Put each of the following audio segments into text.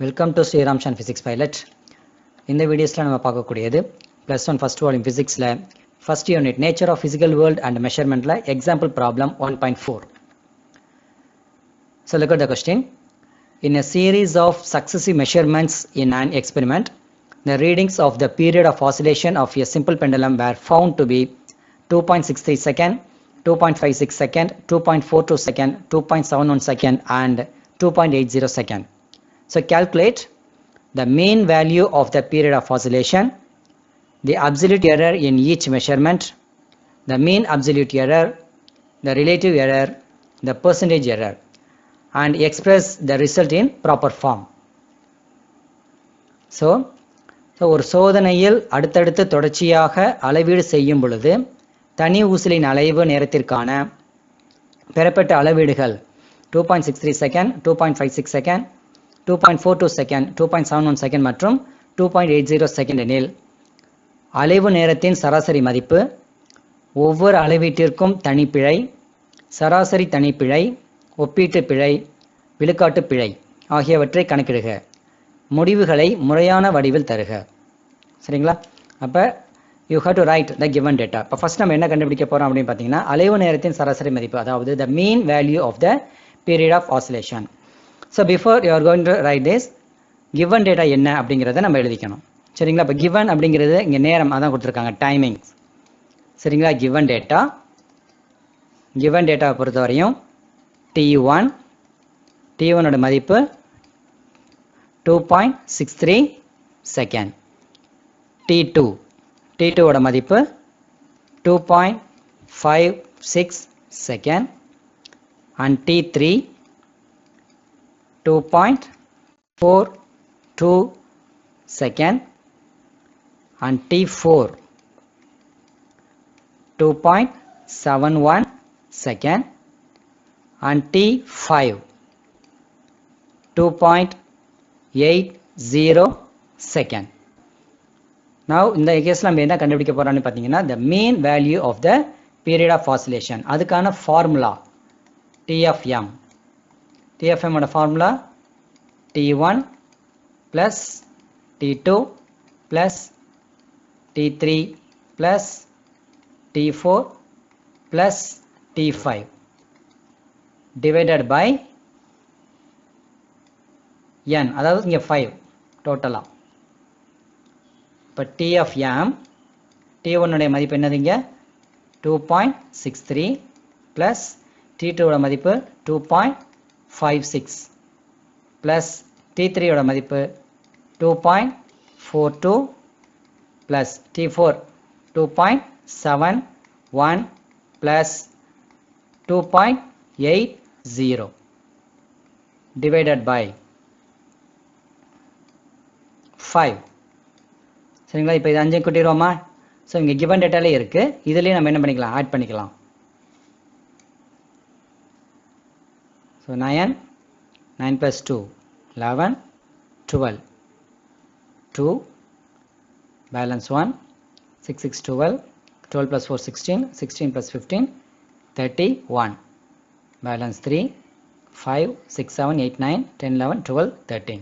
Welcome to Sriramsan physics pilot. இந்த வீடியோஸில் நம்ம பார்க்கக்கூடியது +1 ஃபர்ஸ்ட் வால்யூம் ஃபிசிக்ஸில் first unit nature of physical world and மெஷர்மெண்ட்டில் example problem 1.4. So look at the question. In a series of successive measurements in an experiment, the readings of the period of oscillation of a simple pendulum were found to be 2.63 second, 2.56 second, 2.42 second, 2.71 second and 2.80 second. So calculate the mean value of the period of oscillation, the absolute error in each measurement, the mean absolute error, the relative error, the percentage error, and express the result in proper form. So ஒரு சோதனையில் அடுத்தடுத்து தொடர்ச்சியாக அளவீடு செய்யும் பொழுது தனி ஊசலின் அலைவு நேரத்திற்கான பெறப்பட்ட அளவீடுகள் 2.63 செகண்ட், 2.56 செகண்ட், 2.42 செகண்ட், 2.71 செகண்ட் மற்றும் 2.80 செகண்ட் எனில் அலைவு நேரத்தின் சராசரி மதிப்பு, ஒவ்வொரு அளவீட்டிற்கும் தனிப்பிழை, சராசரி தனிப்பிழை, ஒப்பீட்டு பிழை, விழுக்காட்டு பிழை ஆகியவற்றை கணக்கிடுக. முடிவுகளை முறையான வடிவில் தருக. சரிங்களா? அப்போ you have to right the given data. இப்போ ஃபர்ஸ்ட் நம்ம என்ன கண்டுபிடிக்க போகிறோம் அப்படின்னு பார்த்தீங்கன்னா அலைவு நேரத்தின் சராசரி மதிப்பு, அதாவது the mean value of the period of oscillation. So before you are going to write this given data என்ன அப்படிங்கிறத நம்ம எழுதிக்கணும். சரிங்களா? இப்போ கிவன் அப்படிங்கிறது இங்கே நேரம் அதான் கொடுத்துருக்காங்க, டைமிங். சரிங்களா? கிவன் டேட்டாவை பொறுத்த வரையும் T1 மதிப்பு 2.63 செகண்ட், T2 மதிப்பு 2.56 second and T3 2.42 second and T4 2.71 second and T5 2.80 second. Now இந்த கேஸ்ல நம்ம என்ன கண்டுபிடிக்க போறோம்னு பார்த்தீங்கன்னா the mean value of the period of oscillation. அதுக்கான formula T of m. T of m ஓட formula T1 plus T2 plus T3 plus T4 plus T5 divided by n, அதாவது இங்கே 5 டோட்டலாக. இப்போ T of m, T1 உடைய மதிப்பு என்னதுங்க 2.63 plus T2 ஓட மதிப்பு 2.56 plus T3 ஓட மதிப்பு 2.42 plus T4 2.71 plus 2.80 divided by 5. சரிங்களா? இப்போ இது 5 கூட்டிடுவோமா? ஸோ இங்கே கிவன் டேட்டாலே இருக்கு, இதுலேயே நம்ம என்ன பண்ணிக்கலாம், ஆட் பண்ணிக்கலாம். So 9 plus 2 11 12 2 balance 1 6 6 12 12 plus 4 16 16 plus 15 31 balance 3 5 6 7 8 9 10 11 12 13.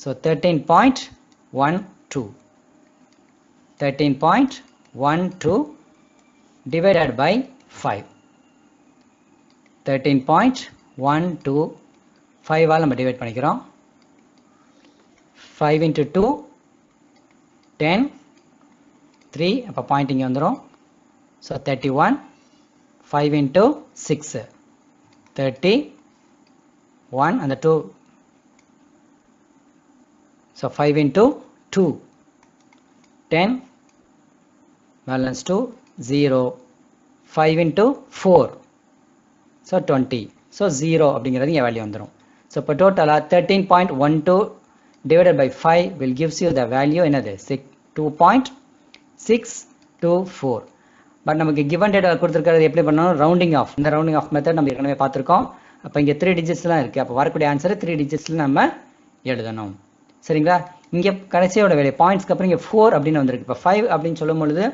So 13.12 divided by 5. 13.12 5 all நம்ம டிவைட் பண்ணிக்கிறோம். 5 into 2 10 3, அப்போ பாயிண்ட் இங்கே வந்துடும். ஸோ 31. 5 into 6 31 அந்த 2. So 5 into 2 10 balance 2 0. 5 into 4 so 20. So 0 அப்படிங்கிறது இங்கே வேல்யூ வந்துடும். ஸோ இப்போ டோட்டலாக 13.12 divided by 5 will gives you the value என்னது 2.624. பட் நமக்கு கிவன் டேட்டா கொடுத்துருக்கிறது எப்படி பண்ணணும், ரவுண்டிங் ஆஃப். இந்த ரவுண்டிங் ஆஃப் மெத்தட் நம்ம ஏற்கனவே பார்த்துருக்கோம். அப்போ இங்கே 3 டிஜிட்ஸ்லாம் இருக்குது. அப்போ வரக்கூடிய ஆன்சர் 3 டிஜிட்ஸில் நம்ம எழுதணும். சரிங்களா? இங்கே கடைசியோட வேலை பாயிண்ட்ஸ்க்கு அப்புறம் இங்கே 4 அப்படின்னு வந்திருக்கு. இப்போ 5 அப்படின்னு சொல்லும் பொழுது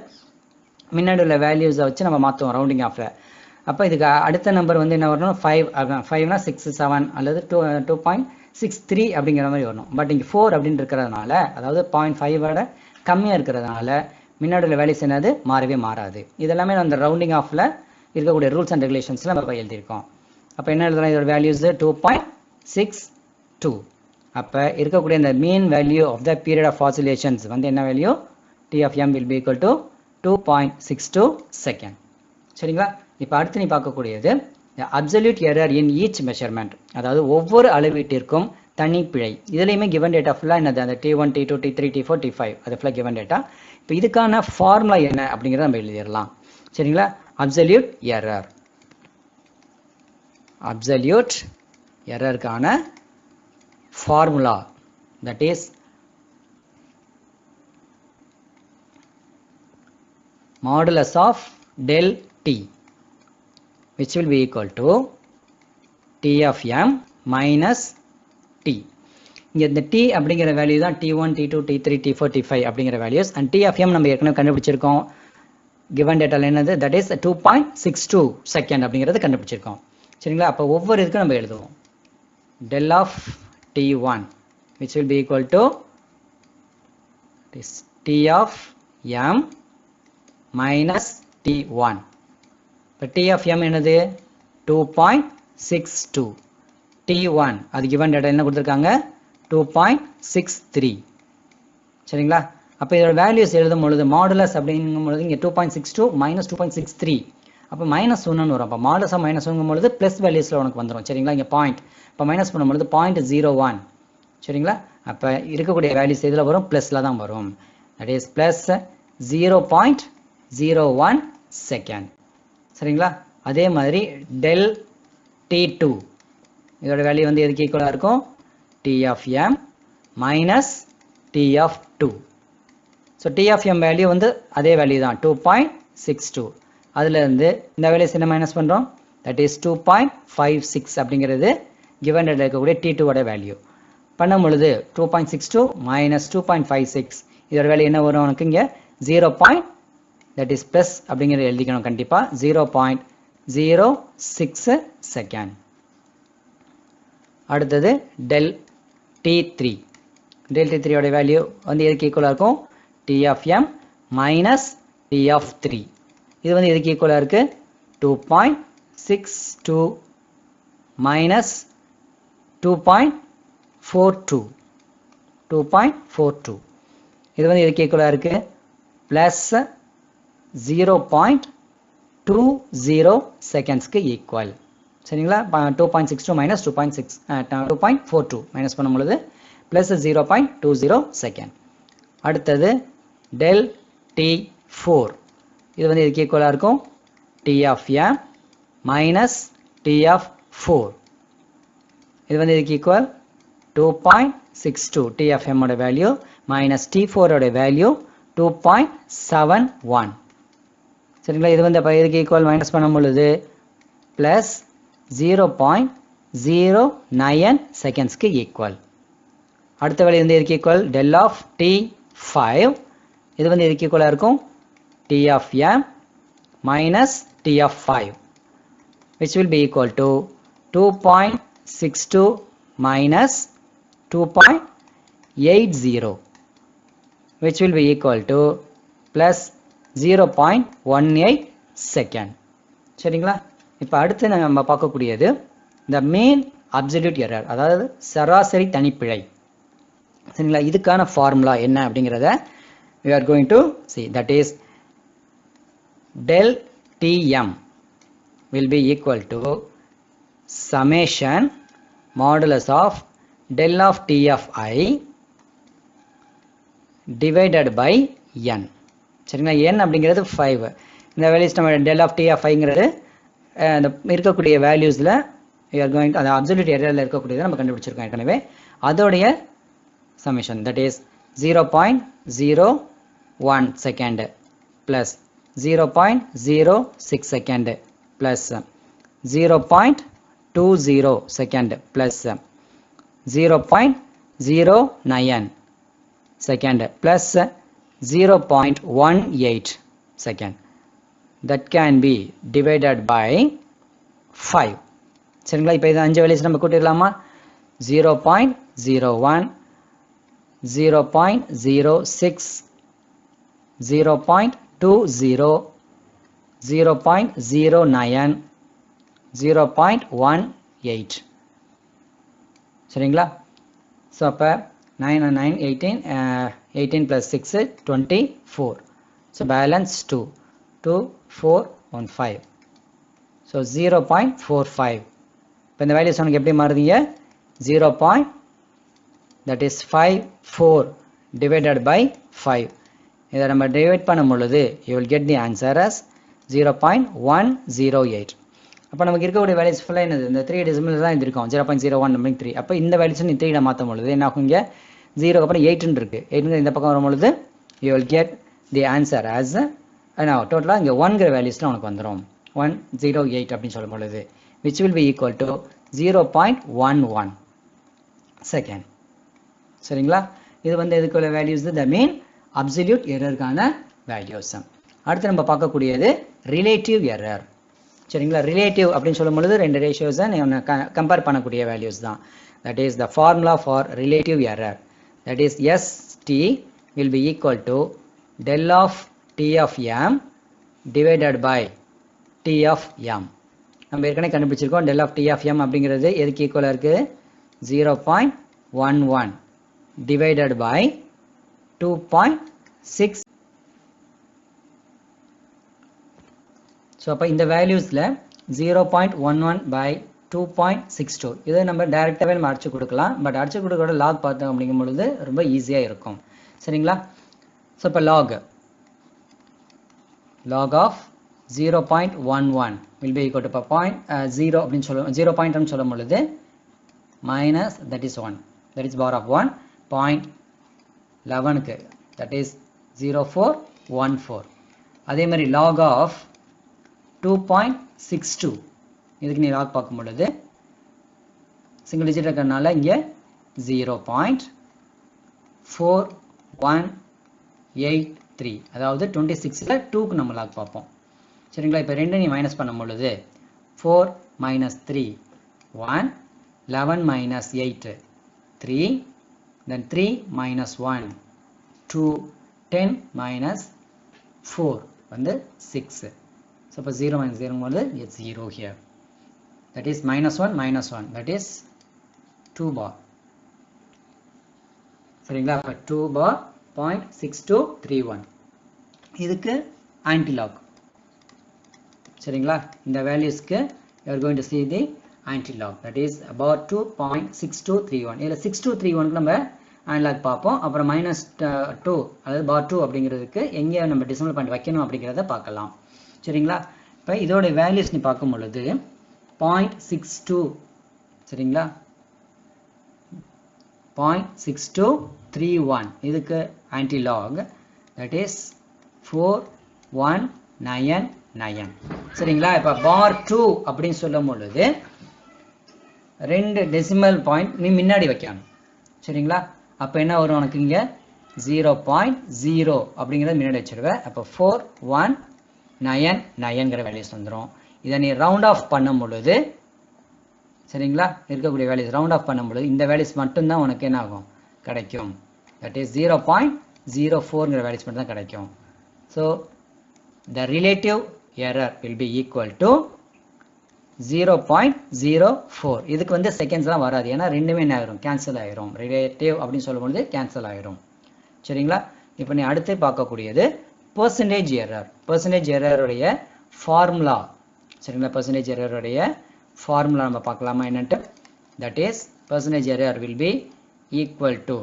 முன்னாடி உள்ள வேல்யூஸை வச்சு நம்ம மாற்றுவோம் ரவுண்டிங் ஆஃபில். அப்போ இதுக்கு அடுத்த நம்பர் வந்து என்ன வரணும் 5. 5னா 6 7 அல்லது 2 0.63 அப்படிங்கிற மாதிரி வரணும். பட் இங்கே 4 அப்படின்னு இருக்கிறதுனால, அதாவது 0.5 கம்மியாக இருக்கிறதுனால முன்னாடி வேல்யூஸ் என்னது மாறவே மாறாது. இதெல்லாமே அந்த ரவுண்டிங் ஆஃபில் இருக்கக்கூடிய ரூல்ஸ் அண்ட் ரெகுலேஷன்ஸில் நம்ம எழுதியிருக்கோம். அப்போ என்ன எழுதலாம், இதோட வேல்யூஸ் 2.62. அப்போ இருக்கக்கூடிய இந்த mean value of the period of oscillations வந்து என்ன value, T of m will be equal to 2.62 second. சரிங்களா? இப்போ அடுத்து நீ பார்க்கக்கூடியது absolute error in each measurement, அதாவது ஒவ்வொரு அளவீட்டிற்கும் தனி பிழை. இதுலையுமே கிவன் டேட்டா ஃபுல்லாக என்னது, அந்த T1, T2, T3, T4, T5 அது ஃபுல்லாக கிவன் டேட்டா. இப்போ இதுக்கான ஃபார்முலா என்ன அப்படிங்கிறத நம்ம எழுதிடலாம். சரிங்களா? அப்சல்யூட் எரர், அப்சல்யூட் எரருக்கான formula that is modulus of del t, which will be equal to T of m minus t. இங்க இந்த t அப்படிங்கிற வேல்யூ தான் T1, T2, T3, T4, T5 அப்படிங்கிற values. and T of m நம்ம ஏற்கனவே கண்டுபிடிச்சிருக்கோம். given data என்னது, that is 2.62 second அப்படிங்கிறது கண்டுபிடிச்சிருக்கோம். சரிங்களா? அப்போ ஒவ்வொரு இதுக்கும் நம்ம எழுதுவோம். del of T1 which will be equal to this T of m minus T1. இப்போ T of m என்னது 2.62, T1 அது given data என்ன கொடுத்துருக்காங்க 2.63. சரிங்களா? அப்போ இதோட வேல்யூஸ் எழுதும் பொழுது மாடுலஸ் அப்படிங்கும் பொழுது இங்கே 2.62 மைனஸ் 2.63, அப்போ மைனஸ் 1ன்னு வரும். அப்போ மாடுலஸாக மைனஸ் 1ங்கும் பொழுது ப்ளஸ் வேல்யூஸில் உனக்கு வந்துடும். சரிங்களா? இங்கே பாயிண்ட், இப்போ மைனஸ் பண்ணும்பொழுது 0.01. சரிங்களா? அப்போ இருக்கக்கூடிய வேல்யூஸ் இதில் வரும், ப்ளஸில் தான் வரும். That is plus 0.01 second. சரிங்களா? அதே மாதிரி del T2 இதோட வேல்யூ வந்து எதுக்கு ஈக்குவலாக இருக்கும், T of m minus T of 2. So T of m value வந்து அதே வேல்யூ தான் 2.62. அதுலேருந்து இந்த வேல்யூஸ் என்ன மைனஸ் பண்ணுறோம், தட் இஸ் 2.56 அப்படிங்கிறது given data இருக்கக்கூடிய T2 வேல்யூ. பண்ணும் பொழுது 2.62 மைனஸ் 2.56 இதோட வேல்யூ என்ன வரும் உனக்கு இங்கே 0. that is plus அப்படிங்கிறது எழுதிக்கணும் கண்டிப்பாக 0.06 செகண்ட். அடுத்தது del T3, del T3 ஓட வேல்யூ வந்து எதுக்கு ஈக்குவலாக இருக்கும், T of m minus T of 3. இது வந்து எதுக்கு ஈக்குவலாக இருக்கு 2.62 மைனஸ் 2.42. இது வந்து எதுக்கு ஈக்குவலாக இருக்கு பிளஸ் 0.20 செகண்ட்ஸ்க்கு ஈக்குவல். சரிங்களா? 2.62 மைனஸ் 2.42 மைனஸ் பண்ணும் பொழுது பிளஸ் 0.20 செகண்ட். அடுத்தது del T4 இது வந்து எதுக்கு ஈக்குவலாக இருக்கும் T of m minus T of 4. இது வந்து இதுக்கு ஈக்குவல் 2.62 T of m ஓட வேல்யூ மைனஸ் T4 ஓட வேல்யூ 2.71. சரிங்களா? இது வந்து அப்போ இதுக்கு ஈக்குவல் மைனஸ் பண்ணும் பொழுது ப்ளஸ் 0.09 செகண்ட்ஸ்க்கு ஈக்குவல். அடுத்த வேல்யூ வந்து இதுக்கு ஈக்குவல் del of T5 இது வந்து இதுக்கு ஈக்குவலாக இருக்கும் T of m minus T of 5 which will be equal to 2.62 minus 2.80 which will be equal to plus 0.18 second. சரிங்களா? இப்போ அடுத்து நம்ம பார்க்கக்கூடியது the mean absolute error, அதாவது சராசரி தனிப்பிழை. சரிங்களா? இதுக்கான ஃபார்முலா என்ன அப்படிங்கிறத we are going to see, that is del Tm will be equal to summation modulus of del of T of I divided by n. சரிங்களா? n அப்படிங்கிறது 5. இந்த வேல்யூஸ் நம்ம del of T of Iங்கிறது இந்த இருக்கக்கூடிய வேல்யூஸில் we are going to அந்த absolute எரரில் இருக்கக்கூடியதை நம்ம கண்டுபிடிச்சிருக்கோம் ஏற்கனவே. அதோடைய summation that is 0.01 second plus 0.06 second plus 0.20 second plus 0.09 second plus 0.18 second that can be divided by 5. சரிங்களா? இப்போ இது 5 வேல்யூஸ் நம்ம கூட்டிடலாமா? 0.01, 0.06, 0.20, 0.09, 0.18. சரிங்களா? ஸோ அப்போ 9 and 9 18, 18 plus 6 24. So balance 2, 2 4 1 5. So 0.45. இப்போ இந்த வேல்யூஸ் உனக்கு எப்படி மாறுதீங்க? 0. that is 54 divided by 5. இதை நம்ம டிவைட் பண்ணும் பொழுது you will get the answer as 0.108. அப்போ நமக்கு இருக்கக்கூடிய வேல்யூஸ் ஃபுல்லாக என்னது? இந்த 3 டெசிமல்ஸ் தான் இருக்கும். 0.01 அப்போ இந்த வேல்யூஸ் நீ 3 மாற்றும் பொழுது என்ன ஆகும்? இங்கே 0 அப்புறம் 8 இருக்கு. 8 இந்த பக்கம் வரும் பொழுது you will get the answer as டோட்டலாக இங்கே 1ங்கிற வேல்யூஸில் உனக்கு வந்துடும். 108 அப்படின்னு சொல்லும் பொழுது which will be equal to 0.11 second. சரிங்களா? இது வந்து எதுக்குள்ள வேல்யூஸ்? த மீன் அப்சல்யூட் எரருக்கான வேல்யூஸ். அடுத்து நம்ம பார்க்கக்கூடியது ரிலேட்டிவ் எரர். சரிங்களா? ரிலேட்டிவ் அப்படின்னு சொல்லும் பொழுது 2 ரேஷியோஸை கம்பேர் பண்ணக்கூடிய வேல்யூஸ் தான். That is the formula for relative error. That is ST will be equal to del of T of M divided by T of M. நம்ம ஏற்கனவே கண்டுபிடிச்சிருக்கோம் del of T of M அப்படிங்கிறது எதுக்கு ஈக்குவலாக இருக்குது? 0.11 divided by 2.6. So அப்போ இந்த வேல்யூஸில் 0.11 by 2.62 இதை நம்ம டைரெக்டாகவே நம்ம அடிச்சு கொடுக்கலாம். பட் அடிச்சு கொடுக்கறோட லாக் பார்த்தோம் அப்படிங்கும் பொழுது ரொம்ப ஈஸியாக இருக்கும். சரிங்களா? ஸோ இப்போ lock of 0.11 will be equal to 0 அப்படின்னு சொல்லுவோம். 0.1 சொல்லும் பொழுது minus that is 1, that is power of 1, 0.11க்கு that is 0414. அதே மாதிரி log of 2.62 இதுக்கு நீ லாக் பார்க்கும் பொழுது சிங்கிள் டிஜிட் இருக்கிறதுனால இங்கே 0.4183, அதாவது 26ல் 2க்கு நம்ம லாக் பார்ப்போம். சரிங்களா? இப்போ 2 நீ மைனஸ் பண்ணும் பொழுது 4 minus 3 1, 11 minus 8 3, then 3 minus 1 2, 10 minus 4 வந்து 6. So இப்போ 0 minus 0 வந்து it's 0 here. That is minus 1 minus 1, that is 2 bar. சரிங்களா? இப்போ 2 bar 0.6231 இதுக்கு anti-log. சரிங்களா? இந்த வேல்யூஸ்க்கு you are going to see the anti-log, that is about 2.6231. இதில் 6231க்கு நம்ம anti-log பார்ப்போம். அப்புறம் minus 2 அதாவது bar 2 அப்படிங்கிறதுக்கு எங்கே நம்ம decimal point வைக்கணும் அப்படிங்கிறத பார்க்கலாம். சரிங்களா? இப்போ இதோட வேல்யூஸ் நீ பார்க்கும் பொழுது 0.62, சரிங்களா, 0.6231 இதுக்கு anti-log, that is 4199. சரிங்களா? இப்போ bar 2 அப்படின்னு சொல்லும் பொழுது 2 டெசிமல் பாயிண்ட் நீ முன்னாடி வைக்கணும். சரிங்களா? அப்போ என்ன வரும் உனக்கு? இங்கே 0.0 அப்படிங்கிறத முன்னாடி வச்சிருவேன். அப்போ 4199ங்கிற வேல்யூஸ் வந்துடும். இதை நீ ரவுண்ட் ஆஃப் பண்ணும் பொழுது, சரிங்களா, இருக்கக்கூடிய வேல்யூஸ் ரவுண்ட் ஆஃப் பண்ணும் பொழுது இந்த வேல்யூஸ் மட்டும்தான் உனக்கு என்ன ஆகும்? கிடைக்கும். தட் இஸ் 0.04ங்கிற வேல்யூஸ் மட்டும் தான் கிடைக்கும். So the relative error will be equal to 0.04. இதுக்கு வந்து செகண்ட்ஸ்லாம் வராது, ஏன்னா ரெண்டுமே என்ன ஆயிரும்? கேன்சல் ஆயிரும். ரிலேட்டிவ் அப்படின்னு சொல்லும்போது கேன்சல் ஆயிரும். சரிங்களா? இப்போ நீ அடுத்து பார்க்கக்கூடியது பெர்சன்டேஜ் எரர். பெர்சன்டேஜ் எரருடைய ஃபார்முலா. சரிங்களா? பெர்சன்டேஜ் எரருடைய ஃபார்முலா நம்ம பார்க்கலாமா என்னன்ட்டு? That is percentage error will be equal to,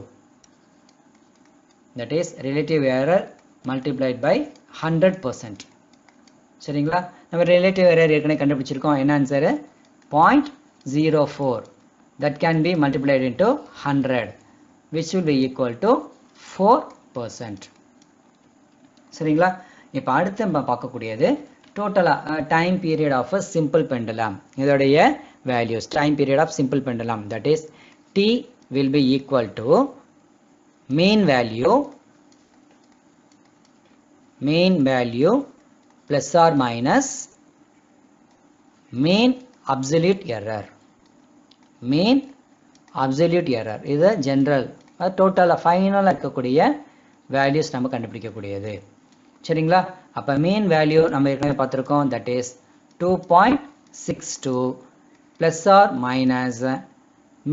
that is relative error multiplied by 100%. சரிங்களா? நம்ம ரிலேட்டிவ் எரர் ஏற்கனவே கண்டுபிடிச்சிருக்கோம். என்ன answer? 0.04. that can be multiplied into 100, which will be equal to 4%. சரிங்களா? இப்போ அடுத்து நம்ம பார்க்கக்கூடியது டோட்டலாக time period of a simple pendulum. இதோடைய values time period of simple pendulum, that is T will be equal to mean value plus or minus mean absolute error. mean absolute error. இது general டோட்டலாக ஃபைனலாக இருக்கக்கூடிய values நம்ம கண்டுபிடிக்கக்கூடியது. சரிங்களா? அப்போ mean value நம்ம ஏற்கனவே பார்த்துருக்கோம், that is 2.62 plus or minus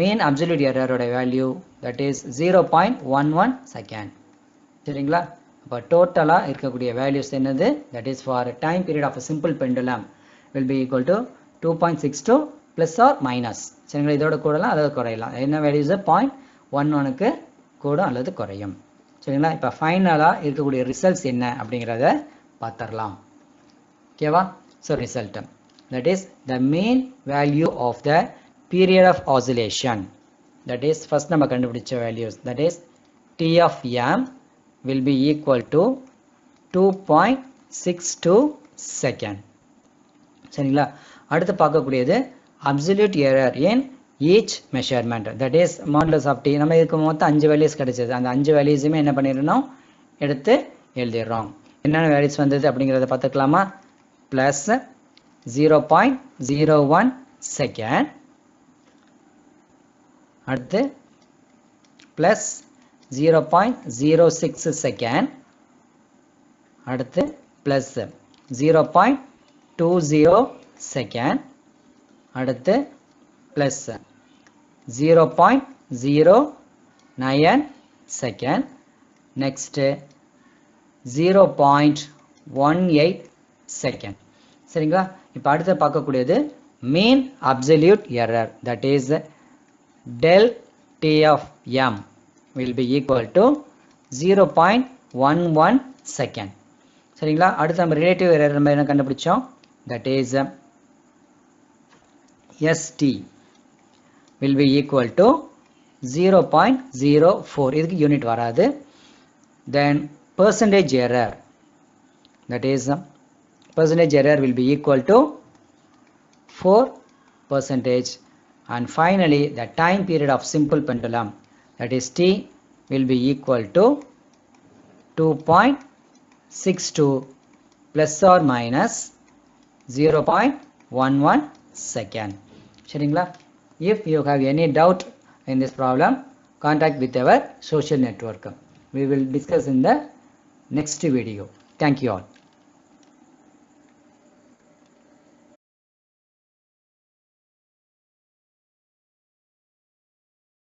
mean absolute எரரோட வேல்யூ தட் இஸ் 0.11 செகண்ட். சரிங்களா? அப்போ டோட்டலாக இருக்கக்கூடிய வேல்யூஸ் என்னது, that is for time period of simple pendulum will be equal to 2.62 plus or minus. சரிங்களா? இதோட கூடலாம் அல்லது குறையலாம். என்ன வேல்யூஸ் 0.11க்கு கூடும் அல்லது குறையும். சரிங்களா? இப்போ ஃபைனலாக இருக்கக்கூடிய ரிசல்ட்ஸ் என்ன அப்படிங்கிறத பார்த்துடலாம். ஓகேவா? So result that is the mean value of the period of oscillation, that is first நம்ம கண்டுபிடிச்ச values, that is T of m will be equal to 2.62 second. சரிங்களா? அடுத்து பார்க்கக்கூடியது absolute error in each measurement, that is modulus of T. நம்ம இதுக்கு மொத்தம் 5 values கிடைச்சது. அந்த 5 வேல்யூஸுமே என்ன பண்ணிடணும், எடுத்து எழுதிடுறோம். என்னென்ன வேல்யூஸ் வந்தது அப்படிங்கிறத பார்த்துக்கலாமா? ப்ளஸ் 0.01 செகண்ட், அடுத்து ப்ளஸ் 0.06 செகண்ட், அடுத்து ப்ளஸ் 0.20 செகண்ட், அடுத்து ப்ளஸ் 0.09 செகண்ட், நெக்ஸ்ட்டு 0.18 செகண்ட். சரிங்களா? இப்போ அடுத்து பார்க்கக்கூடியது மீன் absolute error, that is del T of m will be equal to 0.11 second. சரிங்களா? அடுத்து நம்ம ரிலேட்டிவ் எரர் நம்ம என்ன கண்டுபிடிச்சோம், that is ST will be equal to 0.04. இதுக்கு யூனிட் வராது. then percentage error, that is percentage error will be equal to 4%. and finally the time period of simple pendulum, that is T will be equal to 2.62 plus or minus 0.11 second. சரிங்களா? If you have any doubt in this problem, contact with our social network. We will discuss in the next video. Thank you all.